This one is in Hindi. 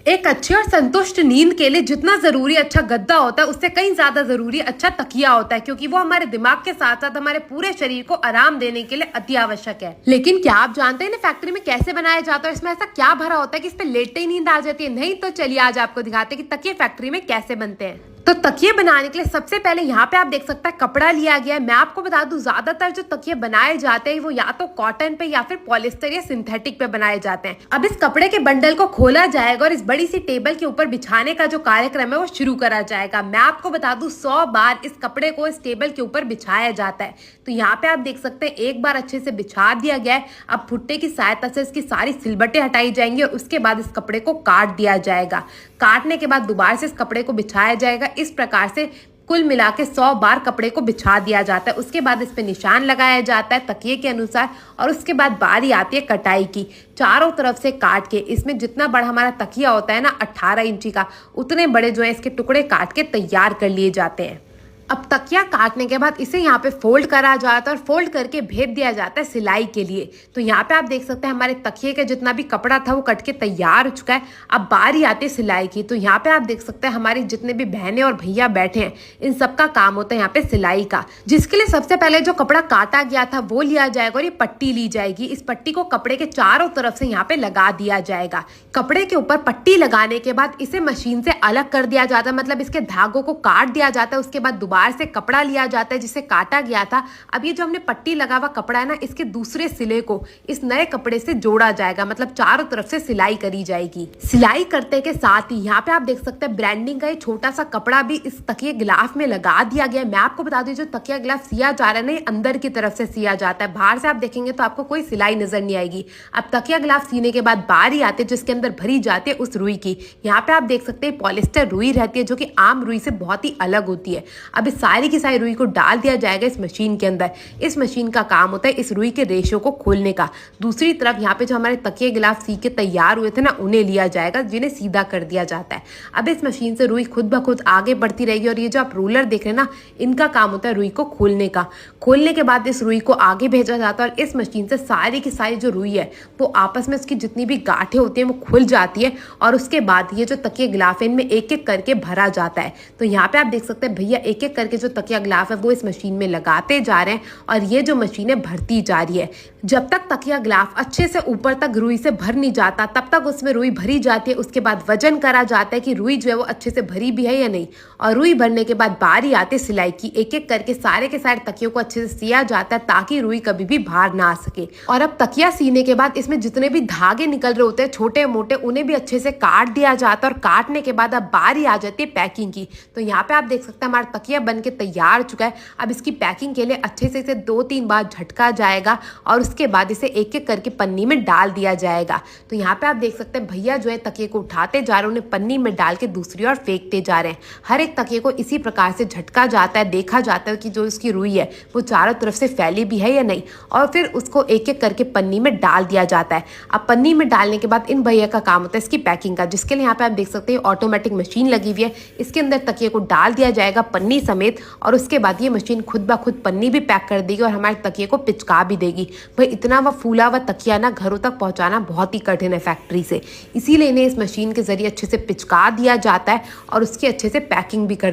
एक अच्छी और संतुष्ट नींद के लिए जितना जरूरी अच्छा गद्दा होता है उससे कहीं ज्यादा जरूरी अच्छा तकिया होता है, क्योंकि वो हमारे दिमाग के साथ साथ हमारे पूरे शरीर को आराम देने के लिए अति आवश्यक है। लेकिन क्या आप जानते हैं ना फैक्ट्री में कैसे बनाया जाता है, इसमें ऐसा क्या भरा होता है कि इस पे लेटते ही नींद आ जाती है? नहीं तो चलिए आज आपको दिखाते हैं कि तकिए फैक्ट्री में कैसे बनते हैं। तो तकिए बनाने के लिए सबसे पहले यहाँ पे आप देख सकते हैं कपड़ा लिया गया है। मैं आपको बता दूं ज्यादातर जो तकिए बनाए जाते हैं वो या तो कॉटन पे या फिर पॉलिस्टर या सिंथेटिक पे बनाए जाते हैं। अब इस कपड़े के बंडल को खोला जाएगा और इस बड़ी सी टेबल के ऊपर बिछाने का जो कार्यक्रम है वो शुरू करा जाएगा। मैं आपको बता दूं 100 बार इस कपड़े को इस टेबल के ऊपर बिछाया जाता है। तो यहाँ पे आप देख सकते हैं एक बार अच्छे से बिछा दिया गया है। अब भुट्टे की सहायता से इसकी सारी सिलबटें हटाई जाएंगी और उसके बाद इस कपड़े को काट दिया जाएगा। काटने के बाद दोबारा से इस कपड़े को बिछाया जाएगा। इस प्रकार से कुल मिला के 100 बार कपड़े को बिछा दिया जाता है। उसके बाद इस पे निशान लगाया जाता है तकिए के अनुसार और उसके बाद बारी आती है कटाई की। चारों तरफ से काट के इसमें जितना बड़ा हमारा तकिया होता है ना 18 इंची का, उतने बड़े जो है इसके टुकड़े काट के तैयार कर लिए जाते हैं। अब तकिया काटने के बाद इसे यहाँ पे फोल्ड करा जाता है और फोल्ड करके भेज दिया जाता है सिलाई के लिए। तो यहाँ पे आप देख सकते हैं हमारे तकिए का जितना भी कपड़ा था वो कट के तैयार हो चुका है। अब बारी आती है सिलाई की। तो यहाँ पे आप देख सकते हैं हमारी जितने भी बहनें और भैया बैठे हैं इन सबका काम होता है यहाँ पे सिलाई का, जिसके लिए सबसे पहले जो कपड़ा काटा गया था वो लिया जाएगा और ये पट्टी ली जाएगी। इस पट्टी को कपड़े के चारों तरफ से यहाँ पे लगा दिया जाएगा। कपड़े के ऊपर पट्टी लगाने के बाद इसे मशीन से अलग कर दिया जाता है, मतलब इसके धागों को काट दिया जाता है। उसके बाद बाहर से कपड़ा लिया जाता है जिसे काटा गया था। अब ये जो हमने पट्टी लगा हुआ कपड़ा है ना, इसके दूसरे सिले को इस नए कपड़े से जोड़ा जाएगा, मतलब चारों तरफ से सिलाई करी जाएगी। सिलाई करते के साथ ही यहाँ पे आप देख सकते हैं ब्रांडिंग का ये छोटा सा कपड़ा भी इस तकिए गिलाफ में लगा दिया गया है। मैं आपको बता दूं जो तकिया गिलाफ सिया जा रहा है ना, ये अंदर की तरफ से सिया जाता है। बाहर से आप देखेंगे तो आपको कोई सिलाई नजर नहीं आएगी। अब तकिया गिलाफ सीने के बाद बारी आती है जिसके अंदर भरी जाती है उस रुई की। यहाँ पे आप देख सकते हैं पॉलिस्टर रुई रहती है जो कि आम रुई से बहुत ही अलग होती है। अब इस सारी की सारी रुई को डाल दिया जाएगा इस मशीन के अंदर। इस मशीन का काम होता है इस रुई के रेशों को खोलने का। दूसरी तरफ यहाँ पे जो हमारे तकिए गिलाफ सी के तैयार हुए थे ना, उन्हें लिया जाएगा जिन्हें सीधा कर दिया जाता है। अब इस मशीन से रुई खुद ब खुद आगे बढ़ती रहेगी और ये जो आप रोलर देख रहे हैं ना, इनका काम होता है रुई को खोलने का। खोलने के बाद इस रुई को आगे भेजा जाता है और इस मशीन से सारी की सारी जो रुई है वो आपस में उसकी जितनी भी गांठें होती हैं वो खुल जाती है और उसके बाद ये जो तकिए गिलाफ है इनमें एक एक करके भरा जाता है। तो यहाँ पे आप देख सकते हैं भैया एक एक करके जो तकिया गिलाफ है वो इस मशीन में लगाते जा रहे हैं और ये जो मशीन है भरती जा रही है। जब तक तकिया गिलाफ अच्छे से ऊपर तक रुई से भर नहीं जाता तब तक उसमें रुई भरी जाती है। उसके बाद वजन करा जाता है कि रुई जो है वो अच्छे से भरी भी है या नहीं, और रुई भरने के बाद बारी आती है सिलाई की। एक एक करके सारे के सारे तकियों को अच्छे से सिया जाता है ताकि रुई कभी भी बाहर ना आ सके। और अब तकिया सीने के बाद इसमें जितने भी धागे निकल रहे होते हैं छोटे मोटे, उन्हें भी अच्छे से काट दिया जाता है और काटने के बाद अब बारी आ जाती है पैकिंग की। तो यहाँ पे आप देख सकते हैं हमारा तकिया बन के तैयार हो चुका है। अब इसकी पैकिंग के लिए अच्छे से इसे 2-3 बार झटका जाएगा और उसके बाद इसे एक एक करके पन्नी में डाल दिया जाएगा। तो यहाँ पे आप देख सकते हैं भैया जो है तकिए को उठाते जा रहे हैं, उन्हें पन्नी में डाल के दूसरी ओर फेंकते जा रहे हैं। हर एक तकिए को इसी प्रकार से झटका जाता है, देखा जाता है कि जो इसकी रुई है वो चारों तरफ से फैली भी है या नहीं, और फिर उसको एक एक करके पन्नी में डाल दिया जाता है। अब पन्नी में डालने के बाद इन भैया का काम होता है इसकी पैकिंग का, जिसके लिए यहाँ पे आप देख सकते हैं ऑटोमेटिक मशीन लगी हुई है। इसके अंदर तकिए को डाल दिया जाएगा पन्नी समेत और उसके बाद ये मशीन खुद ब खुद पन्नी भी पैक कर देगी और हमारे तकिए को पिचका भी देगी। भाई इतना वह फूला हुआ तकिया ना घरों तक पहुंचाना बहुत ही कठिन है फैक्ट्री से, इसीलिए इन्हें इस मशीन के जरिए अच्छे से पिचका दिया जाता है और उसकी अच्छे से पैकिंग भी कर